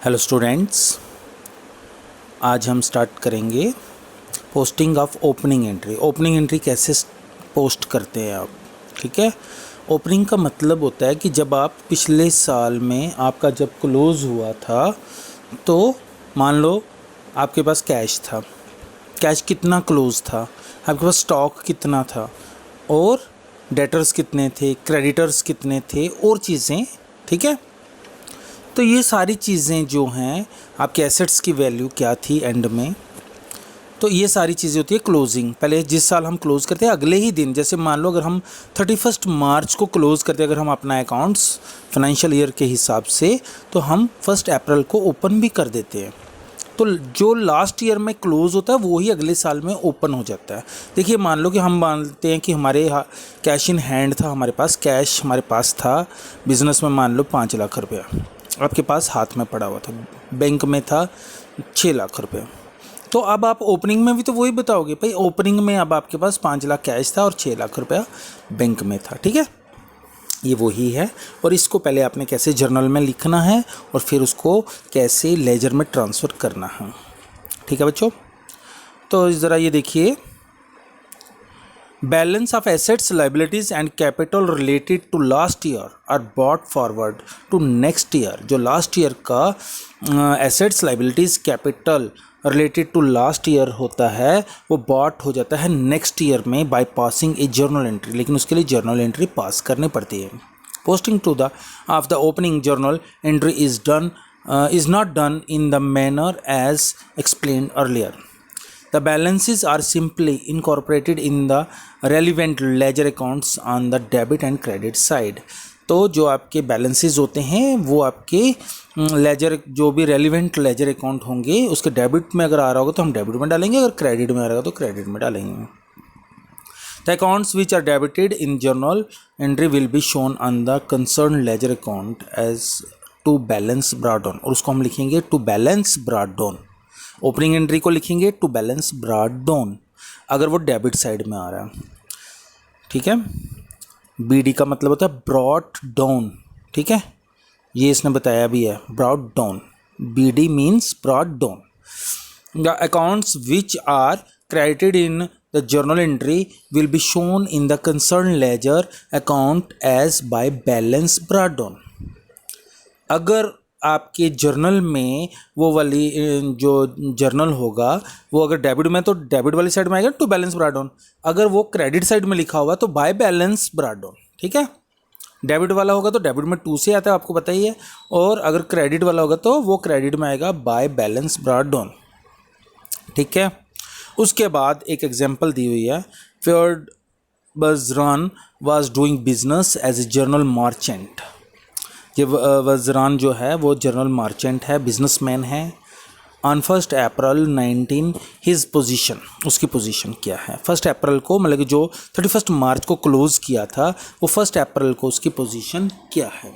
Hello students, आज हम start करेंगे posting of opening entry. Opening entry कैसे पोस्ट करते हैं आप, ठीक है। ओपनिंग का मतलब होता है कि जब आप पिछले साल में आपका जब क्लोज़ हुआ था तो मान लो आपके पास कैश था, कैश कितना क्लोज़ था, आपके पास स्टॉक कितना था और डेटर्स कितने थे, क्रेडिटर्स कितने थे और चीज़ें, ठीक है। तो ये सारी चीज़ें जो हैं, आपके एसेट्स की वैल्यू क्या थी एंड में, तो ये सारी चीज़ें होती है क्लोजिंग। पहले जिस साल हम क्लोज़ करते हैं अगले ही दिन, जैसे मान लो अगर हम 31 मार्च को क्लोज़ करते हैं अगर हम अपना अकाउंट्स फाइनेंशियल ईयर के हिसाब से, तो हम 1 अप्रैल को ओपन भी कर देते हैं। तो जो लास्ट ईयर में क्लोज़ होता है वो ही अगले साल में ओपन हो जाता है। देखिए मान लो कि हम मानते हैं कि हमारे कैश इन हैंड था, हमारे पास कैश हमारे पास था बिज़नेस में, मान लो 5 लाख रुपया आपके पास हाथ में पड़ा हुआ था, बैंक में था 6 लाख रुपये। तो अब आप ओपनिंग में भी तो वही बताओगे भाई, ओपनिंग में अब आपके पास 5 लाख कैश था और 6 लाख रुपया बैंक में था, ठीक है। ये वही है। और इसको पहले आपने कैसे जर्नल में लिखना है और फिर उसको कैसे लेजर में ट्रांसफ़र करना है, ठीक है बच्चों। तो ज़रा ये देखिए, balance of assets liabilities and capital related to last year are bought forward to next year. जो लास्ट ईयर का assets liabilities capital related to last year होता है वो बॉट हो जाता है नेक्स्ट ईयर में by passing a journal entry, लेकिन उसके लिए जर्नल एंट्री पास करनी पड़ती है। Posting to the of the opening journal entry is not done in the manner as explained earlier. The balances are simply incorporated in the relevant ledger accounts on the debit and credit side। तो जो आपके balances होते हैं वो आपके laser, जो भी relevant ledger account होंगे उसके डेबिट में अगर आ रहा होगा तो हम डेबिट में डालेंगे, अगर क्रेडिट में आ रहा होगा तो क्रेडिट में डालेंगे। The accounts which are debited in journal entry will be shown on the concerned ledger account as to balance brought on, और उसको हम लिखेंगे to balance brought down। Opening entry को लिखेंगे टू बैलेंस ब्रॉट डाउन अगर वो debit side में आ रहा है, ठीक है। बीडी का मतलब होता है ब्रॉट डाउन, ठीक है, ये इसने बताया भी है, brought down. BD means brought down. The accounts which are credited in the journal entry will be shown in the concern ledger account as by balance brought down. अगर आपके जर्नल में वो वाली जो जर्नल होगा वो अगर डेबिट में तो डेबिट वाली साइड में आएगा टू बैलेंस ब्रॉट डाउन, अगर वो क्रेडिट साइड में लिखा होगा तो बाय बैलेंस ब्रॉट डाउन, ठीक है। डेबिट वाला होगा तो डेबिट में 2 से आता है, आपको पता ही है, और अगर क्रेडिट वाला होगा तो वो क्रेडिट में आएगा बाय बैलेंस ब्रॉट डाउन, ठीक है। उसके बाद एक एग्जाम्पल दी हुई है, फियोर्ड वज़रान was doing business as a general merchant. ये वज़रान जो है वो जर्नल मर्चेंट है, बिजनेसमैन है। ऑन 1 अप्रैल 19 हिज पोजीशन, उसकी पोजीशन क्या है 1 अप्रैल को, मतलब कि जो 31 मार्च को क्लोज़ किया था वो 1 अप्रैल को उसकी पोजीशन क्या है।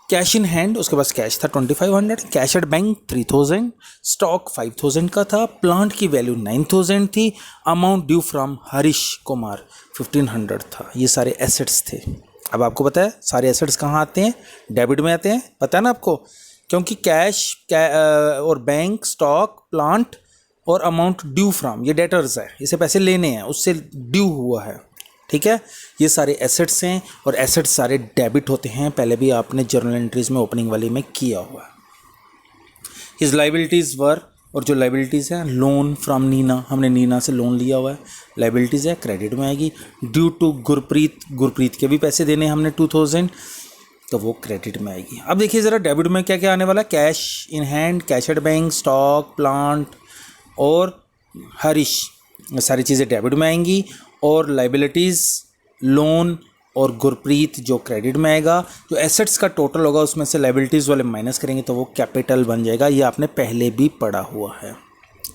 कैश इन हैंड, उसके पास कैश था 2500, कैश एट बैंक 3000, स्टॉक 5000 का था, प्लांट की वैल्यू 9000 थी, amount due from Harish Kumar 1500 था। ये सारे एसेट्स थे। अब आपको पता है सारे एसेट्स कहाँ आते हैं, डेबिट में आते हैं, पता है ना आपको, क्योंकि कैश और बैंक, स्टॉक, प्लांट और अमाउंट ड्यू फ्रॉम, ये डेटर्स है, इसे पैसे लेने हैं, उससे ड्यू हुआ है, ठीक है। ये सारे एसेट्स हैं और एसेट्स सारे डेबिट होते हैं, पहले भी आपने जर्नल एंट्रीज में ओपनिंग वाली में किया हुआ है। हिज लाइबिलिटीज़ वर, और जो लाइबिलिटीज़ हैं, लोन फ्रॉम नीना, हमने नीना से लोन लिया हुआ है, लाइबिलिटीज़ है, क्रेडिट में आएगी। ड्यू टू गुरप्रीत, गुरप्रीत के भी पैसे देने हमने 2000, तो वो क्रेडिट में आएगी। अब देखिए ज़रा डेबिट में क्या क्या आने वाला है, cash in hand, cash at bank, stock, plant और हरीश, सारी चीज़ें डेबिट में आएंगी, और लाइबिलिटीज़, लोन और गुरप्रीत जो क्रेडिट में आएगा। जो एसेट्स का टोटल होगा उसमें से लाइबिलिटीज़ वाले माइनस करेंगे तो वो कैपिटल बन जाएगा। ये आपने पहले भी पढ़ा हुआ है।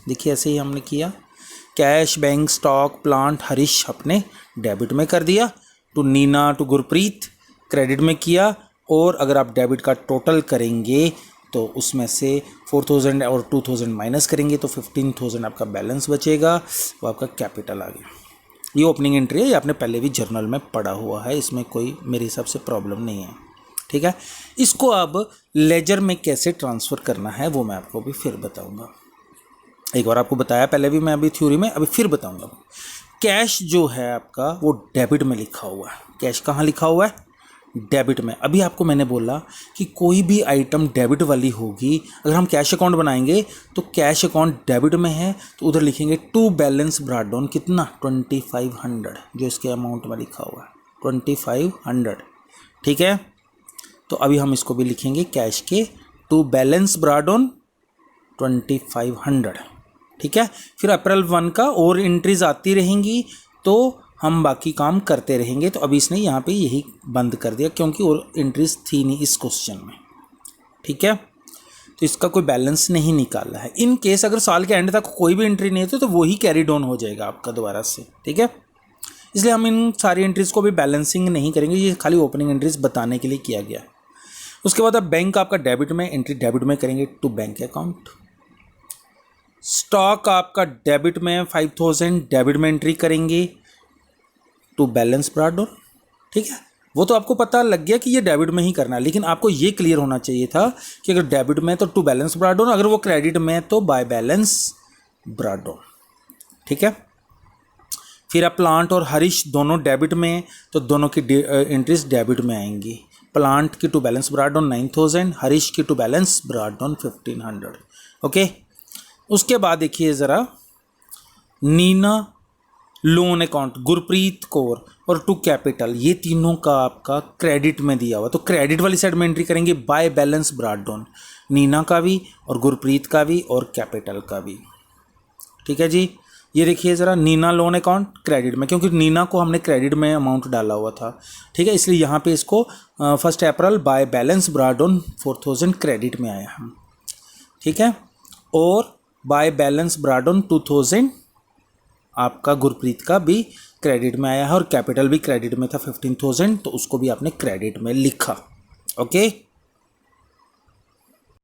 देखिए ऐसे ही हमने किया, cash, bank, stock, plant, Harish अपने डेबिट में कर दिया, to Neena, to Gurpreet credit में किया, और अगर आप डेबिट का टोटल करेंगे तो उसमें से 4000 और 2000 माइनस करेंगे तो 15000 आपका बैलेंस बचेगा, वो आपका कैपिटल आ गया। ये ओपनिंग एंट्री है, ये आपने पहले भी जर्नल में पढ़ा हुआ है, इसमें कोई मेरे हिसाब से प्रॉब्लम नहीं है। ठीक है। इसको अब लेजर में कैसे ट्रांसफ़र करना है वो मैं आपको भी फिर बताऊंगा। एक बार आपको बताया पहले भी मैं, अभी थ्योरी में, अभी फिर बताऊंगा। कैश जो है आपका वो डेबिट में लिखा हुआ है। कैश कहाँ लिखा हुआ है? डेबिट में। अभी आपको मैंने बोला कि कोई भी आइटम डेबिट वाली होगी, अगर हम कैश अकाउंट बनाएंगे तो कैश अकाउंट डेबिट में है तो उधर लिखेंगे टू बैलेंस ब्रॉट डाउन कितना 2500, जो इसके अमाउंट में लिखा हुआ है 2500, ठीक है। तो अभी हम इसको भी लिखेंगे कैश के टू बैलेंस ब्रॉट डाउन 2500, ठीक है। फिर अप्रैल 1 का और एंट्रीज आती रहेंगी तो हम बाकी काम करते रहेंगे। तो अभी इसने यहाँ पे यही बंद कर दिया क्योंकि और एंट्रीज थी नहीं इस क्वेश्चन में, ठीक है। तो इसका कोई बैलेंस नहीं निकाला है। इन केस अगर साल के एंड तक कोई भी एंट्री नहीं होती तो वही कैरी डाउन हो जाएगा आपका दोबारा से, ठीक है। इसलिए हम इन सारी एंट्रीज को भी बैलेंसिंग नहीं करेंगे, ये खाली ओपनिंग एंट्रीज बताने के लिए किया गया। उसके बाद अब बैंक आपका डेबिट में, एंट्री डेबिट में करेंगे टू बैंक अकाउंट। स्टॉक आपका डेबिट में 5000 डेबिट में एंट्री करेंगे टू बैलेंस ब्रॉट डाउन, ठीक है। वो तो आपको पता लग गया कि ये डेबिट में ही करना है, लेकिन आपको ये क्लियर होना चाहिए था कि अगर डेबिट में तो टू बैलेंस ब्रॉट डाउन, अगर वो क्रेडिट में तो बाय बैलेंस ब्रॉट डाउन, ठीक है। फिर आप प्लांट और हरीश दोनों डेबिट में, तो दोनों की एंट्रीज डेबिट में आएंगी। प्लांट की to balance brought down 9000, Harish की to balance brought down 1500, okay. उसके बाद देखिए ज़रा, नीना लोन अकाउंट, गुरप्रीत कौर और टू कैपिटल, ये तीनों का आपका क्रेडिट में दिया हुआ, तो क्रेडिट वाली साइड में एंट्री करेंगे by balance brought down, Neena का भी और गुरप्रीत का भी और कैपिटल का भी, ठीक है जी। ये देखिए ज़रा, नीना लोन अकाउंट क्रेडिट में, क्योंकि नीना को हमने क्रेडिट में अमाउंट डाला हुआ था, ठीक है, इसलिए यहाँ पे इसको 1 April by balance brought down 4000 credit में आया हम, ठीक है। और बाय बैलेंस ब्रॉट डाउन 2000 आपका गुरप्रीत का भी क्रेडिट में आया है और कैपिटल भी क्रेडिट में था 15000, तो उसको भी आपने क्रेडिट में लिखा, ओके।